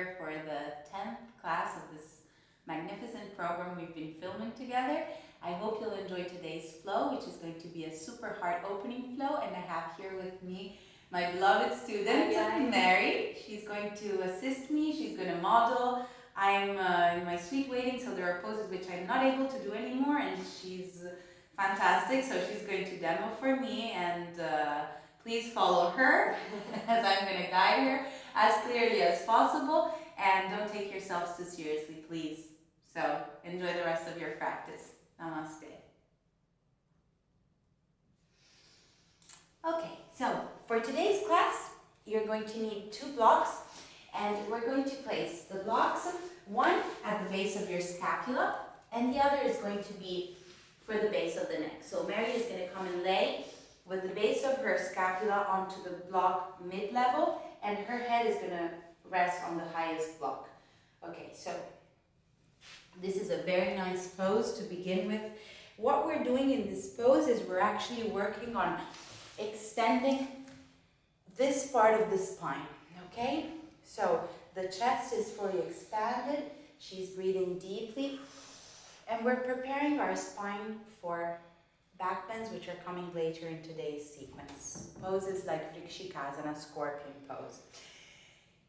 here for the 10th class of this magnificent program we've been filming together. I hope you'll enjoy today's flow, which is going to be a super heart-opening flow, and I have here with me my beloved student, Mary. She's going to assist me, she's going to model. I'm in my sweet waiting, so there are poses which I'm not able to do anymore, and she's fantastic, so she's going to demo for me, and please follow her as I'm going to guide her as clearly as possible, and don't take yourselves too seriously, please. So enjoy the rest of your practice. Namaste. Okay, so for today's class, you're going to need 2 blocks, and we're going to place the blocks, one at the base of your scapula, and the other is going to be for the base of the neck. So Mary is going to come and lay with the base of her scapula onto the block mid-level, and her head is going to rest on the highest block. Okay, so this is a very nice pose to begin with. What we're doing in this pose is we're actually working on extending this part of the spine, okay? So the chest is fully expanded, she's breathing deeply, and we're preparing our spine for back bends, which are coming later in today's sequence. Poses like Vrkshikasana, scorpion pose.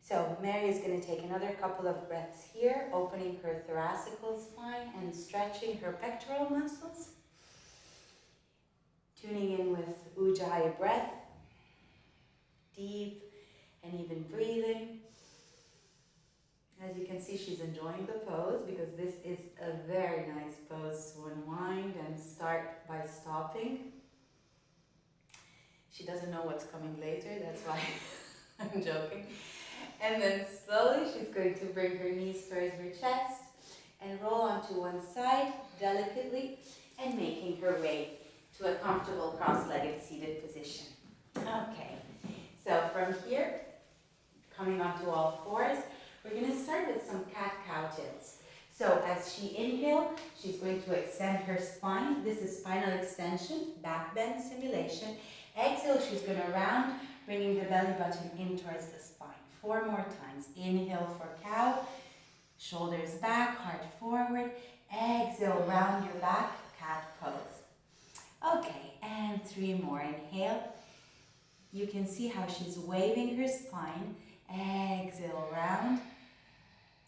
So Mary is going to take another couple of breaths here, opening her thoracical spine and stretching her pectoral muscles. Tuning in with Ujjayi breath, deep and even breathing. As you can see, she's enjoying the pose because this is a very nice pose to unwind and start by stopping. She doesn't know what's coming later, that's why I'm joking. And then slowly she's going to bring her knees towards her chest and roll onto one side delicately and making her way to a comfortable cross-legged seated position. Okay, so from here, coming onto all fours, we're going to start with some cat-cow tilts. So as she inhales, she's going to extend her spine. This is spinal extension, back bend simulation. Exhale, she's going to round, bringing the belly button in towards the spine. 4 more times. Inhale for cow, shoulders back, heart forward. Exhale, round your back, cat pose. Okay, and 3 more. Inhale. You can see how she's waving her spine. Exhale, round.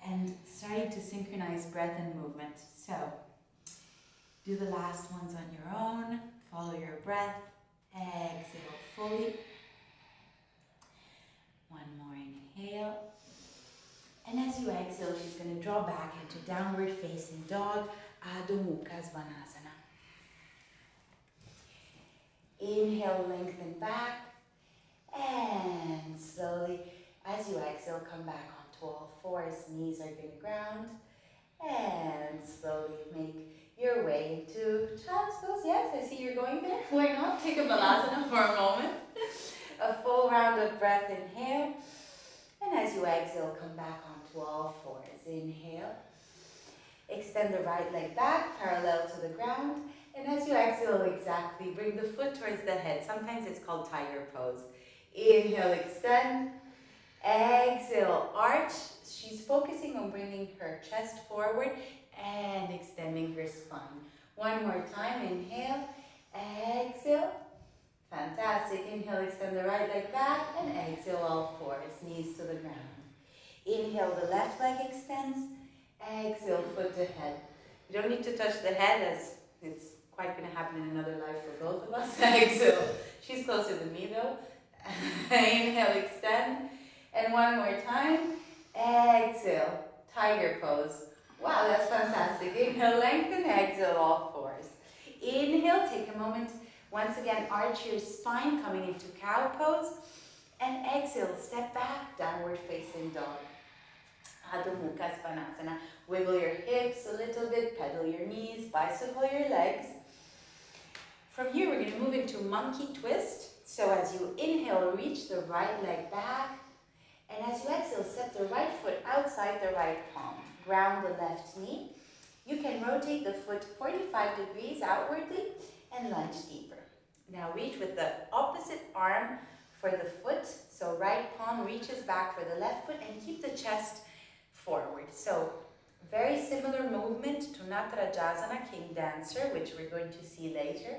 And starting to synchronize breath and movement. So, do the last ones on your own. Follow your breath. Exhale fully. 1 more inhale. And as you exhale, she's going to draw back into downward facing dog, Adho Mukha Svanasana. Inhale, lengthen back. And slowly, as you exhale, come back onto all fours. Knees are going to ground. And slowly make your way into child's pose. Yes, I see you're going there. Why not? Take a balasana for a moment. A full round of breath, inhale. And as you exhale, come back onto all fours. Inhale. Extend the right leg back, parallel to the ground. And as you exhale, exactly, bring the foot towards the head. Sometimes it's called tiger pose. Inhale, extend. Exhale, arch. She's focusing on bringing her chest forward and extending her spine. 1 more time. Inhale. Exhale. Fantastic. Inhale, extend the right leg back, and exhale all fours, knees to the ground. Inhale, the left leg extends. Exhale, foot to head. You don't need to touch the head, as it's quite going to happen in another life for both of us. Exhale. She's closer than me though. Inhale, extend. And 1 more time. Exhale, tiger pose. Wow, that's fantastic. Inhale, lengthen. Exhale, all fours. Inhale, take a moment. Once again, arch your spine, coming into cow pose. And exhale, step back, downward facing dog. Adho Mukha Svanasana. Wiggle your hips a little bit, pedal your knees, bicycle your legs. From here, we're going to move into monkey twist. So as you inhale, reach the right leg back. And as you exhale, step the right foot outside the right palm. Ground the left knee. You can rotate the foot 45 degrees outwardly and lunge deeper. Now reach with the opposite arm for the foot. So right palm reaches back for the left foot and keep the chest movement to Natarajasana, King Dancer, which we're going to see later.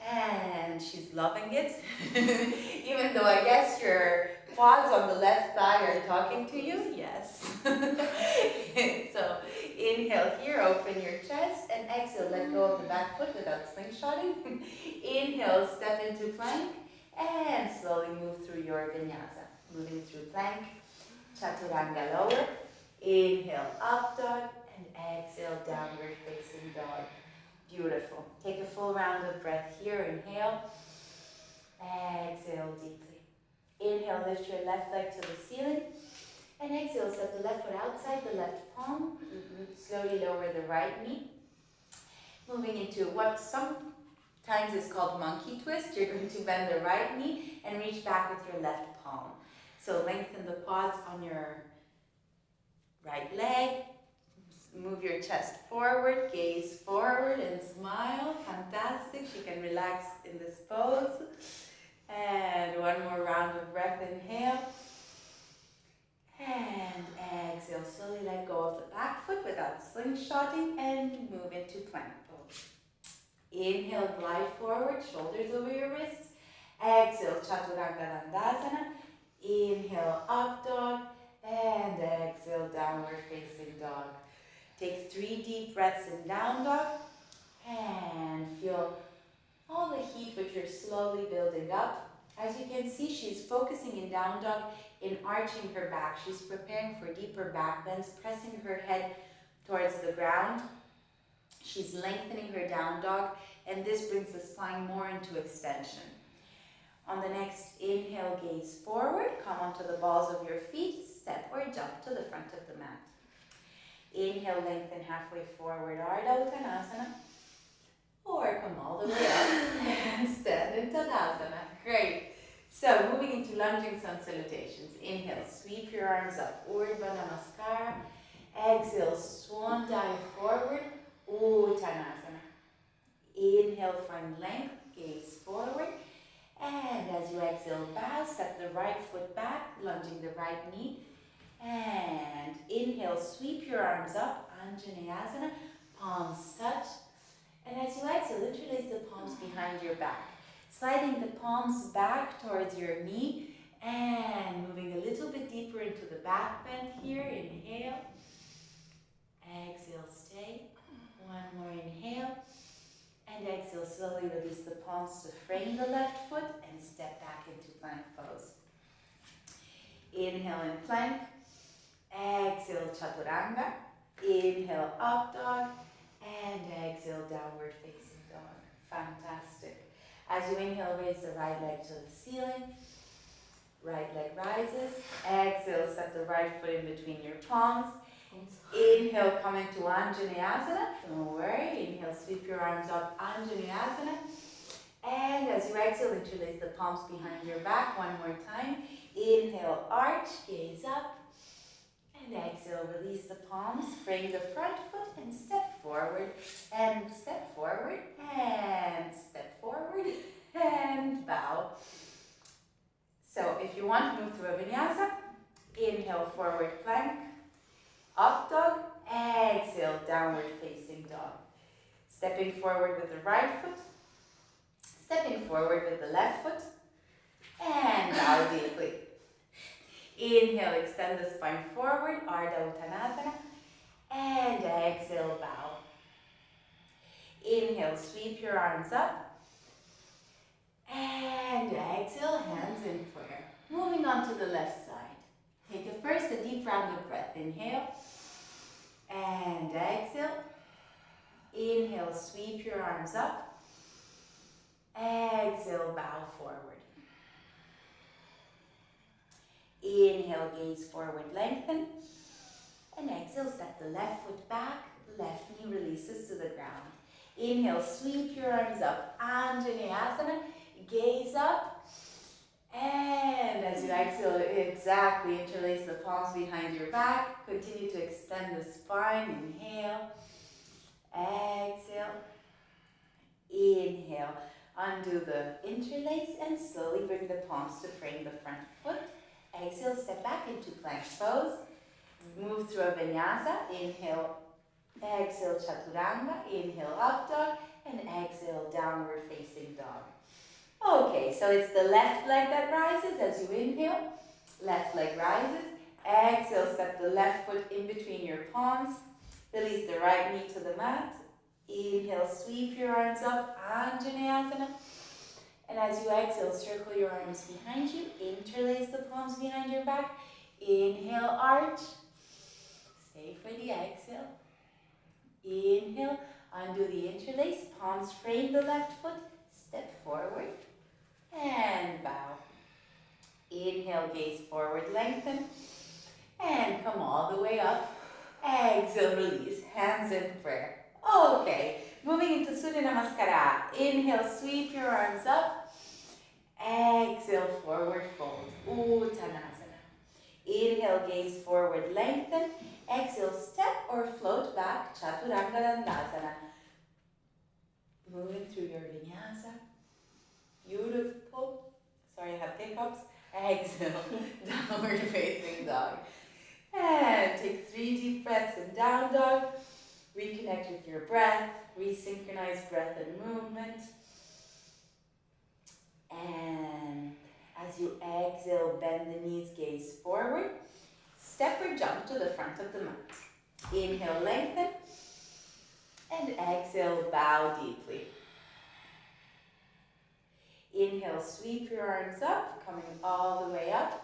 And she's loving it, even though I guess your quads on the left thigh are talking to you. Yes. So inhale here, open your chest, and exhale, let go of the back foot without slingshotting. Inhale, step into plank, and slowly move through your vinyasa. Moving through plank, chaturanga lower. Inhale, up dog, and exhale, downward facing dog. Beautiful. Take a full round of breath here. Inhale. Exhale deeply. Inhale, lift your left leg to the ceiling. And exhale, step the left foot outside the left palm. Slowly lower the right knee. Moving into what sometimes is called monkey twist. You're going to bend the right knee and reach back with your left palm. So lengthen the quads on your right leg. Move your chest forward, gaze forward and smile. Fantastic. You can relax in this pose. And one more round of breath. Inhale. And exhale. Slowly let go of the back foot without slingshotting and move into plank pose. Inhale, glide forward, shoulders over your wrists. Exhale, Chaturanga Dandasana. Inhale, up dog. And exhale, downward facing dog. Take 3 deep breaths in down dog and feel all the heat which you're slowly building up. As you can see, she's focusing in down dog in arching her back. She's preparing for deeper back bends, pressing her head towards the ground. She's lengthening her down dog, and this brings the spine more into extension. On the next inhale, gaze forward, come onto the balls of your feet, step or jump to the front of the mat. Inhale, lengthen halfway forward, Ardha Uttanasana. Or come all the way up and stand in Tadasana. Great. So moving into lunging sun salutations. Inhale, sweep your arms up, Urdhva Namaskara. Exhale, swan dive forward, Uttanasana. Inhale, find length, gaze forward. And as you exhale, bow, step the right foot back, lunging the right knee. And inhale, sweep your arms up, Anjaneyasana, palms touch. And as you exhale, interlace the palms behind your back. Sliding the palms back towards your knee and moving a little bit deeper into the back bend here. Inhale. Exhale, stay. One more inhale. And exhale, slowly release the palms to frame the left foot and step back into plank pose. Inhale in plank. Exhale, chaturanga. Inhale, up dog. And exhale, downward facing dog. Fantastic. As you inhale, raise the right leg to the ceiling. Right leg rises. Exhale, step the right foot in between your palms. Inhale, come into Anjaneyasana. Don't worry. Inhale, sweep your arms up, Anjaneyasana. And as you exhale, interlace the palms behind your back. One more time. Inhale, arch, gaze up. And exhale, release the palms, frame the front foot and step forward. And step forward, and step forward, and bow. So if you want to move through a vinyasa, inhale, forward plank, up dog, exhale, downward facing dog. Stepping forward with the right foot, stepping forward with the left foot, and bow deeply. Inhale, extend the spine forward, Ardha Uttanasana, and exhale, bow. Inhale, sweep your arms up, and exhale, hands in prayer. Moving on to the left side. Take a deep round of breath. Inhale, and exhale. Inhale, sweep your arms up, exhale, bow forward. Inhale, gaze forward, lengthen. And exhale, step the left foot back, left knee releases to the ground. Inhale, sweep your arms up, Anjaneyasana, gaze up. And as you exhale, exactly, interlace the palms behind your back. Continue to extend the spine. Inhale, exhale, inhale. Undo the interlace and slowly bring the palms to frame the front foot. Exhale, step back into plank pose. Move through a vinyasa. Inhale, Exhale, chaturanga. Inhale, up dog. And exhale, downward facing dog. Okay, so it's the left leg that rises as you inhale. Left leg rises. Exhale, step the left foot in between your palms. Release the right knee to the mat. Inhale, sweep your arms up, Anjaneyasana. And as you exhale, circle your arms behind you. Interlace the palms behind your back. Inhale, arch. Stay for the exhale. Inhale, undo the interlace. Palms frame the left foot. Step forward. And bow. Inhale, gaze forward, lengthen. And come all the way up. Exhale, release. Hands in prayer. Okay, moving into Surya Namaskara. Inhale, sweep your arms up. Exhale, forward fold. Uttanasana. Inhale, gaze forward, lengthen. Exhale, step or float back. Chaturanga Dandasana. Moving through your vinyasa. Beautiful. Sorry, I have hiccups. Exhale, downward facing dog. And take 3 deep breaths in down dog. Reconnect with your breath. Resynchronize breath and movement. And as you exhale, bend the knees, gaze forward. Step or jump to the front of the mat. Inhale, lengthen. And exhale, bow deeply. Inhale, sweep your arms up, coming all the way up.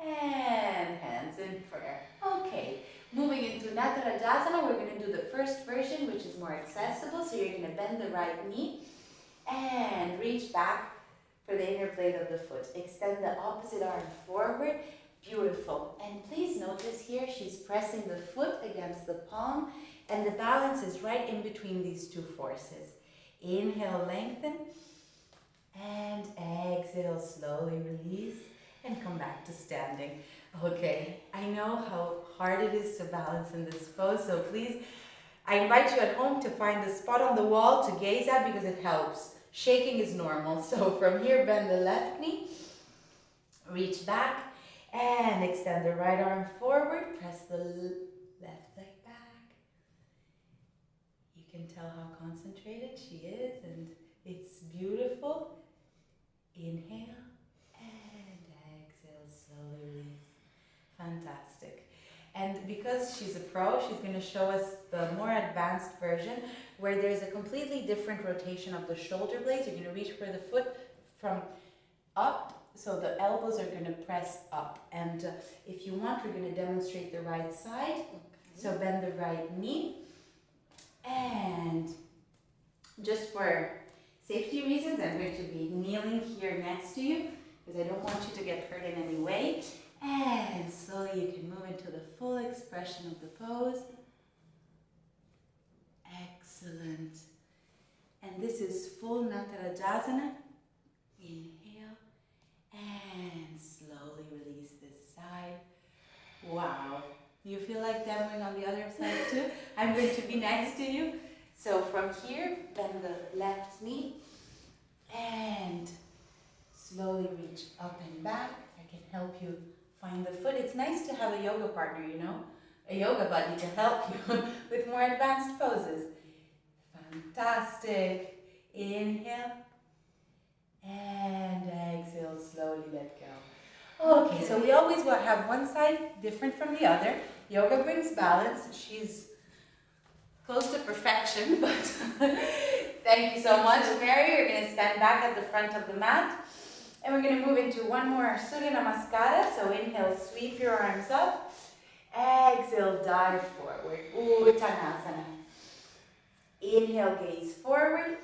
And hands in prayer. Okay, moving into Natarajasana, we're going to do the first version, which is more accessible. So you're going to bend the right knee and reach back for the inner blade of the foot. Extend the opposite arm forward. Beautiful. And please notice here, she's pressing the foot against the palm, and the balance is right in between these two forces. Inhale, lengthen. And exhale, slowly release. And come back to standing. Okay, I know how hard it is to balance in this pose, so please, I invite you at home to find a spot on the wall to gaze at because it helps. Shaking is normal. So from here, bend the left knee, reach back, and extend the right arm forward. Press the left leg back. You can tell how concentrated she is, and it's beautiful. Inhale. Slowly release. Fantastic. And because she's a pro, she's going to show us the more advanced version where there's a completely different rotation of the shoulder blades. You're going to reach for the foot from up, so the elbows are going to press up. And if you want, we're going to demonstrate the right side. Okay. So bend the right knee. And just for safety reasons, I'm going to be kneeling here next to you, because I don't want you to get hurt in any way. And slowly you can move into the full expression of the pose. Excellent. And this is full Natarajasana. Inhale and slowly release this side. Wow. You feel like demoing on the other side too? I'm going to be next to you. So from here, bend the left knee and slowly reach up and back. I can help you find the foot. It's nice to have a yoga partner, you know, a yoga buddy to help you with more advanced poses. Fantastic. Inhale and exhale, slowly let go. Okay, so we always have one side different from the other. Yoga brings balance. She's close to perfection, but thank you so much, Mary. You're going to stand back at the front of the mat. And we're going to move into one more Surya Namaskara. So inhale, sweep your arms up. Exhale, dive forward. Uttanasana. Inhale, gaze forward.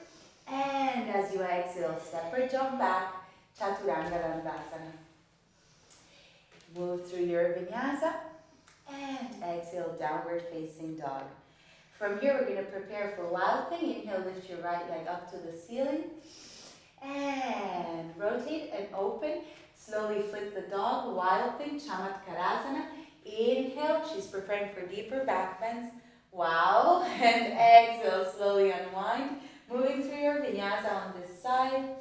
And as you exhale, step or jump back. Chaturanga Dandasana. Move through your vinyasa. And exhale, downward facing dog. From here, we're going to prepare for wild thing. Inhale, lift your right leg up to the ceiling. And rotate and open. Slowly flip the dog. Wild thing, Chamatkarasana. Inhale, she's preparing for deeper back bends. Wow. And exhale, slowly unwind. Moving through your vinyasa on this side.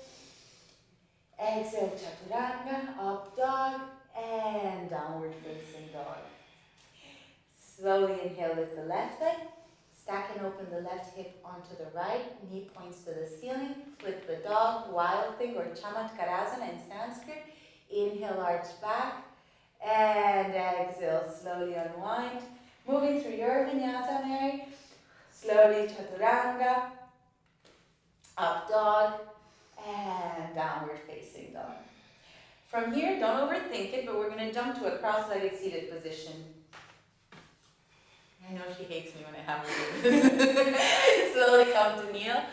Exhale, chaturanga, up dog, and downward facing dog. Slowly inhale, lift the left leg. Stack and open the left hip onto the right, knee points to the ceiling, flip the dog, wild thing or Chamatkarasana in Sanskrit. Inhale, arch back, and exhale, slowly unwind. Moving through your vinyasa, Mary. Slowly chaturanga, up dog, and downward facing dog. From here, don't overthink it, but we're going to jump to a cross-legged seated position. I know she hates me when I have to do this. Slowly come to kneel.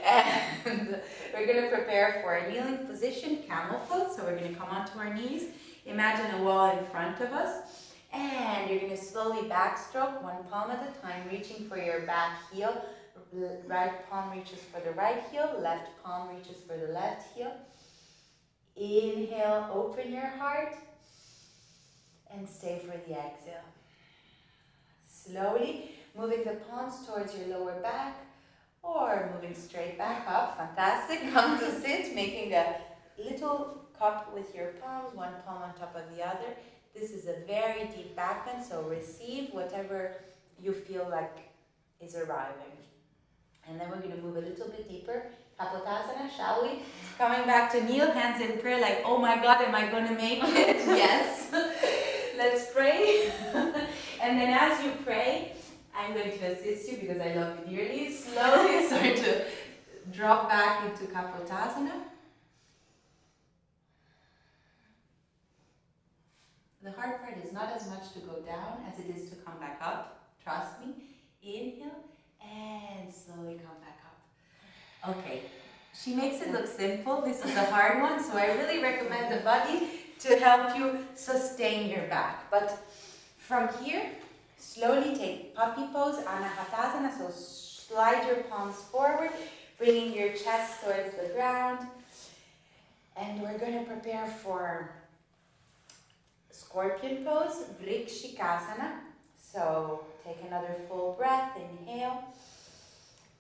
And we're going to prepare for a kneeling position, camel pose. So we're going to come onto our knees. Imagine a wall in front of us. And you're going to slowly backstroke, one palm at a time, reaching for your back heel. Right palm reaches for the right heel. Left palm reaches for the left heel. Inhale, open your heart. And stay for the exhale. Slowly moving the palms towards your lower back or moving straight back up. Fantastic. Come to sit, making a little cup with your palms, one palm on top of the other. This is a very deep back bend, so receive whatever you feel like is arriving. And then we're going to move a little bit deeper. Kapotasana, shall we? Coming back to kneel, hands in prayer like, oh my God, am I going to make it? Yes. Let's pray. And then as you pray, I'm going to assist you because I love you dearly. Slowly start to drop back into Kapotasana. The hard part is not as much to go down as it is to come back up. Trust me. Inhale and slowly come back up. Okay. She makes it look simple. This is the hard one, so I really recommend the buddy to help you sustain your back. But from here, slowly take puppy pose, Anahatasana, so slide your palms forward, bringing your chest towards the ground. And we're going to prepare for scorpion pose, Vrkshikasana. So take another full breath, inhale,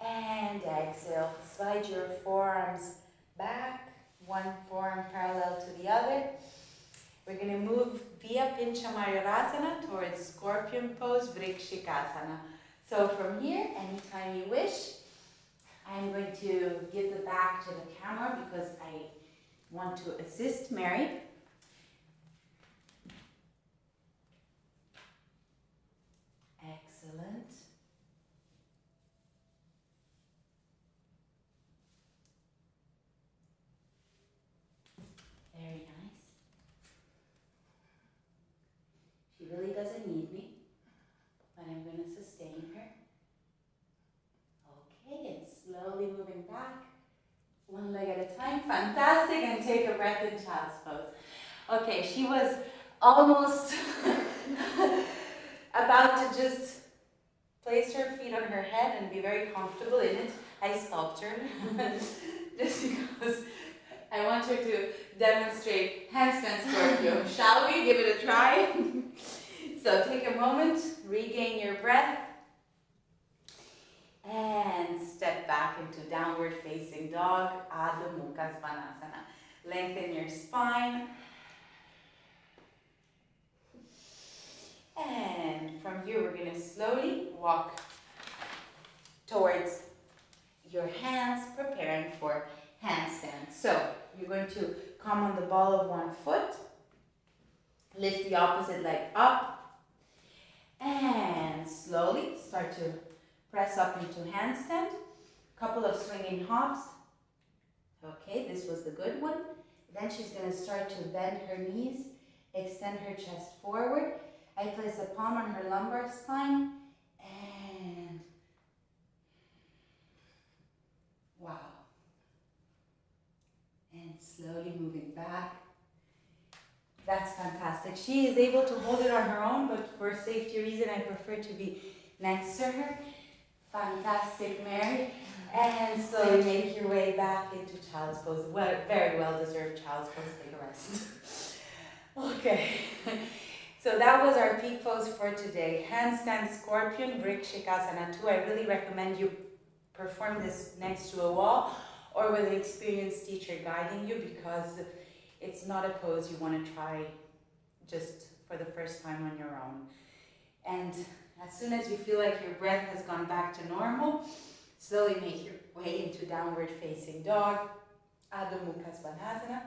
and exhale. Slide your forearms back, one forearm parallel to the other. We're going to move via Pinchamayurasana towards scorpion pose, Vrkshikasana. So from here, anytime you wish, I'm going to give the back to the camera because I want to assist Mary. Excellent. Very nice. She really doesn't need me, but I'm going to sustain her. Okay, and slowly moving back, one leg at a time. Fantastic, and take a breath in child's pose. Okay, she was almost about to just place her feet on her head and be very comfortable in it. I stopped her just because I want her to demonstrate handstand Scorpio. Shall we give it a try? So take a moment, regain your breath, and step back into downward facing dog, Adho Mukha Svanasana. Lengthen your spine. And from here, we're going to slowly walk towards your hands, preparing for handstand. So you're going to come on the ball of one foot, lift the opposite leg up, and slowly start to press up into handstand. Couple of swinging hops. Okay, this was the good one. Then she's going to start to bend her knees, extend her chest forward. I place a palm on her lumbar spine, and wow. And slowly moving back. That's fantastic. She is able to hold it on her own, but for safety reason, I prefer to be next to her. Fantastic, Mary. And slowly make your way back into child's pose. Well, very well-deserved child's pose. Take a rest. Okay. So that was our peak pose for today. Handstand Scorpion, Vrkshikasana II. I really recommend you perform this next to a wall or with an experienced teacher guiding you, because it's not a pose you want to try just for the first time on your own. And As soon as you feel like your breath has gone back to normal, slowly make your way into downward facing dog, Adho Mukha Svanasana.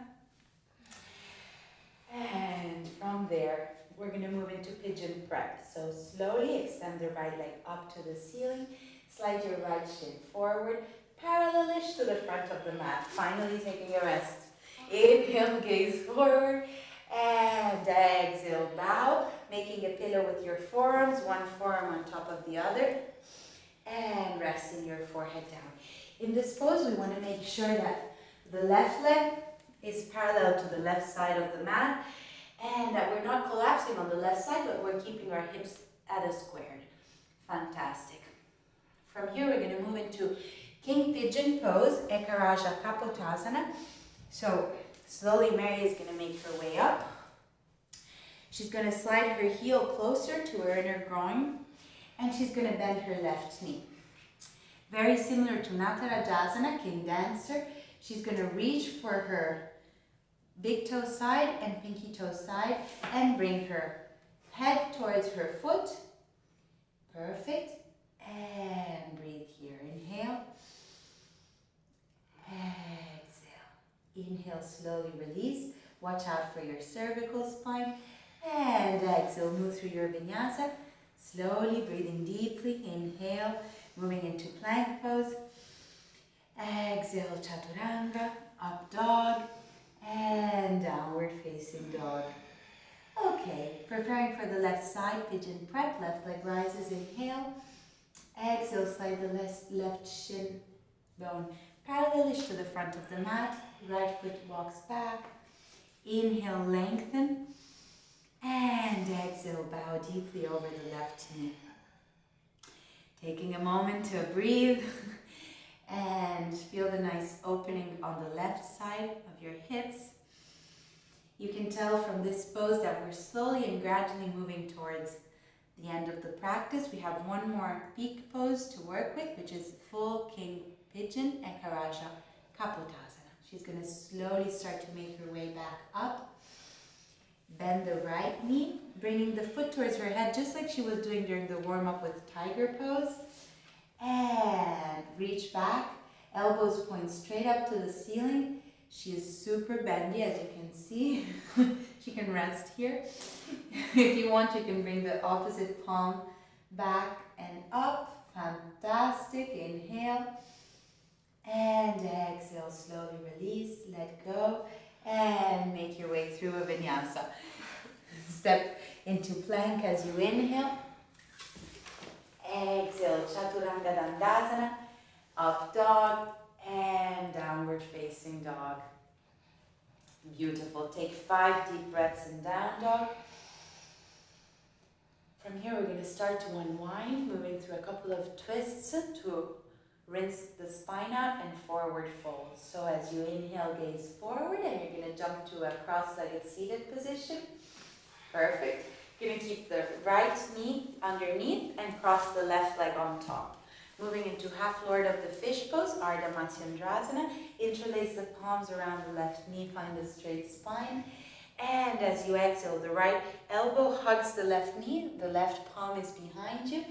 And from there, we're going to move into pigeon prep. So slowly extend the right leg up to the ceiling, slide your right shin forward, parallelish to the front of the mat. Finally taking a rest. Inhale, gaze forward, and exhale, bow, making a pillow with your forearms, one forearm on top of the other, and resting your forehead down. In this pose, we want to make sure that the left leg is parallel to the left side of the mat, and that we're not collapsing on the left side, but we're keeping our hips at a squared. Fantastic. From here, we're going to move into King Pigeon pose, Eka Raja Kapotasana. So slowly, Mary is going to make her way up. She's going to slide her heel closer to her inner groin, and she's going to bend her left knee. Very similar to Natarajasana, King Dancer. She's going to reach for her big toe side and pinky toe side and bring her head towards her foot. Perfect. And breathe here. Inhale. Exhale. Inhale, slowly release. Watch out for your cervical spine. And exhale, move through your vinyasa. Slowly breathing deeply. Inhale, moving into plank pose. Exhale, chaturanga, up dog, and downward facing dog. Okay, preparing for the left side, pigeon prep, left leg rises, inhale. Exhale, slide the left shin bone parallelish to the front of the mat. Right foot walks back. Inhale, lengthen. And exhale, bow deeply over the left knee. Taking a moment to breathe and feel the nice opening on the left side of your hips. You can tell from this pose that we're slowly and gradually moving towards the end of the practice. We have one more peak pose to work with, which is full King Pigeon, Eka Raja Kapotasana. She's going to slowly start to make her way back up. Bend the right knee, bringing the foot towards her head, just like she was doing during the warm-up with tiger pose. And reach back, elbows point straight up to the ceiling. She is super bendy, as you can see. She can rest here. If you want, you can bring the opposite palm back and up. Fantastic. Inhale. And exhale, slowly release, let go, and make your way through a vinyasa. Step into plank as you inhale. Exhale, chaturanga dandasana, up dog, and downward facing dog. Beautiful. Take 5 deep breaths in down dog. From here, we're going to start to unwind, moving through a couple of twists to rinse the spine out and forward fold. So as you inhale, gaze forward, and you're going to jump to a cross-legged seated position. Perfect. You're going to keep the right knee underneath and cross the left leg on top. Moving into half lord of the fish pose, Ardha Matsyendrasana. Interlace the palms around the left knee, find a straight spine. And as you exhale, the right elbow hugs the left knee, the left palm is behind you.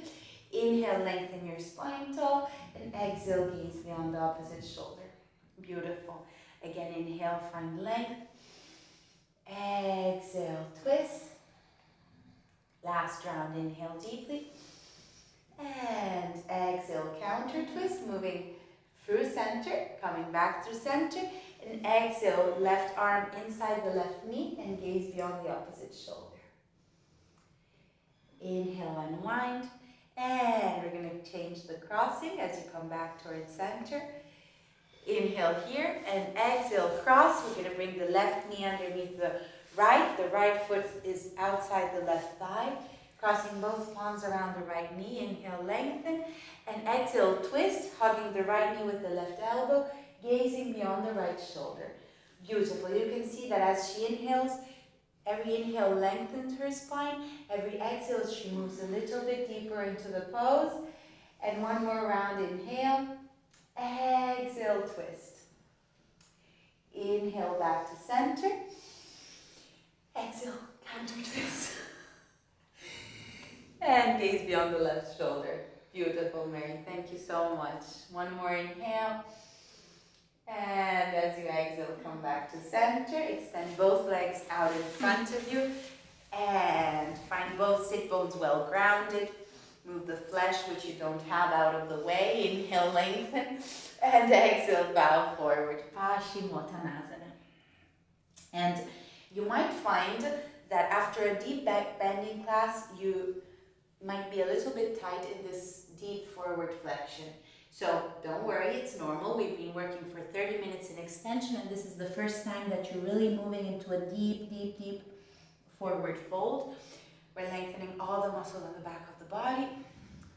Inhale, lengthen your spine tall, and exhale, gaze beyond the opposite shoulder. Beautiful. Again, inhale, find length. Exhale, twist. Last round, inhale deeply. And exhale, counter twist, moving through center, coming back through center. And exhale, left arm inside the left knee and gaze beyond the opposite shoulder. Inhale, unwind. And we're going to change the crossing as you come back towards center. Inhale here and exhale, cross. We're going to bring the left knee underneath the right. The right foot is outside the left thigh. Crossing both palms around the right knee. Inhale, lengthen. And exhale, twist, hugging the right knee with the left elbow, gazing beyond the right shoulder. Beautiful. You can see that as she inhales, every inhale lengthens her spine. Every exhale, she moves a little bit deeper into the pose. And one more round, inhale. Exhale, twist. Inhale, back to center. Exhale, counter twist. And gaze beyond the left shoulder. Beautiful, Mary. Thank you so much. One more inhale. And as you exhale, come back to center. Extend both legs out in front of you. And find both sit bones well grounded. Move the flesh, which you don't have, out of the way. Inhale, lengthen. And exhale, bow forward. Paschimottanasana. And you might find that after a deep back bending class, you might be a little bit tight in this deep forward flexion. So don't worry, it's normal. We've been working for 30 minutes in extension, and this is the first time that you're really moving into a deep, deep, deep forward fold. We're lengthening all the muscle on the back of the body.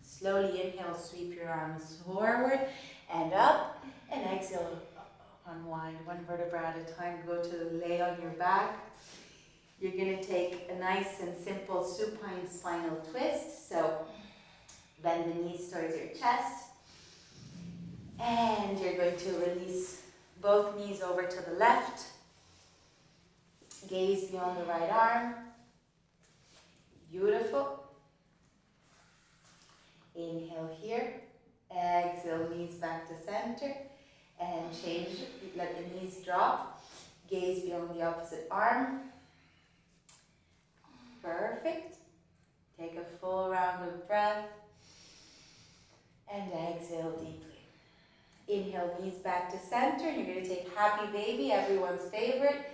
Slowly inhale, sweep your arms forward and up, and exhale, unwind one vertebra at a time. Go to lay on your back. You're going to take a nice and simple supine spinal twist. So bend the knees towards your chest. And you're going to release both knees over to the left. Gaze beyond the right arm. Beautiful. Inhale here. Exhale, knees back to center. And change, let the knees drop. Gaze beyond the opposite arm. Perfect. Take a full round of breath. And exhale deeply. Inhale, knees back to center. You're going to take happy baby, everyone's favorite.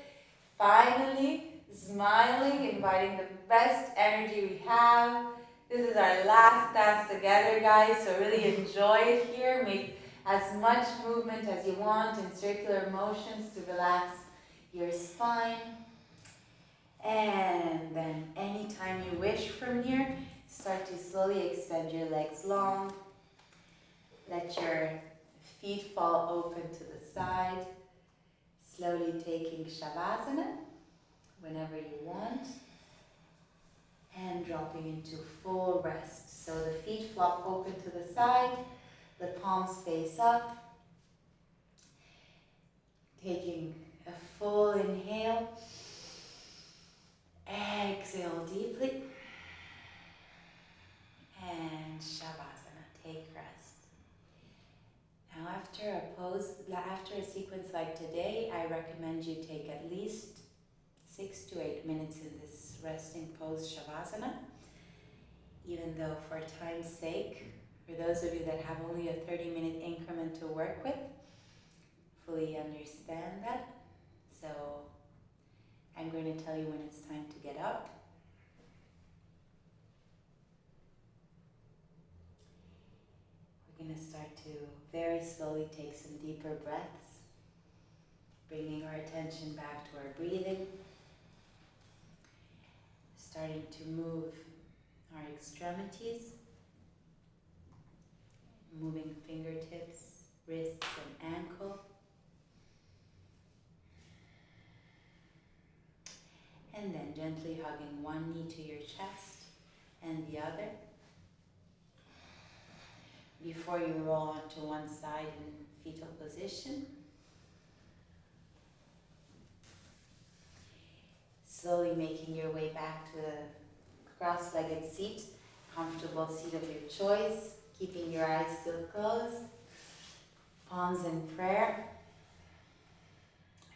Finally, smiling, inviting the best energy we have. This is our last dance together, guys, so really enjoy it here. Make as much movement as you want in circular motions to relax your spine. And then anytime you wish from here, start to slowly extend your legs long. Let your feet fall open to the side. Slowly taking Shavasana whenever you want. And dropping into full rest. So the feet flop open to the side. The palms face up. Taking a full inhale. Exhale deeply. And Shavasana, take rest. Now after a sequence like today, I recommend you take at least 6 to 8 minutes in this resting pose Shavasana. Even though for time's sake, for those of you that have only a 30-minute increment to work with, fully understand that. So I'm going to tell you when it's time to get up. We're going to start to very slowly take some deeper breaths, bringing our attention back to our breathing, starting to move our extremities, moving fingertips, wrists, and ankle. And then gently hugging one knee to your chest and the other. Before you roll onto one side in fetal position. Slowly making your way back to a cross-legged seat, comfortable seat of your choice, keeping your eyes still closed, palms in prayer.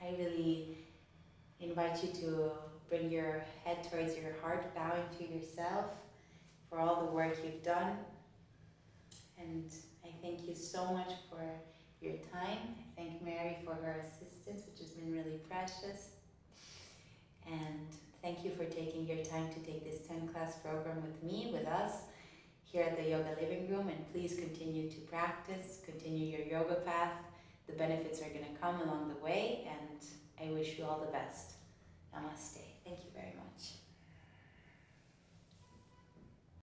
I really invite you to bring your head towards your heart, bowing to yourself for all the work you've done. And I thank you so much for your time. I thank Mary for her assistance, which has been really precious. And thank you for taking your time to take this 10-class program with me, with us, here at the Yoga Living Room. And please continue to practice, continue your yoga path. The benefits are going to come along the way, and I wish you all the best. Namaste. Thank you very much.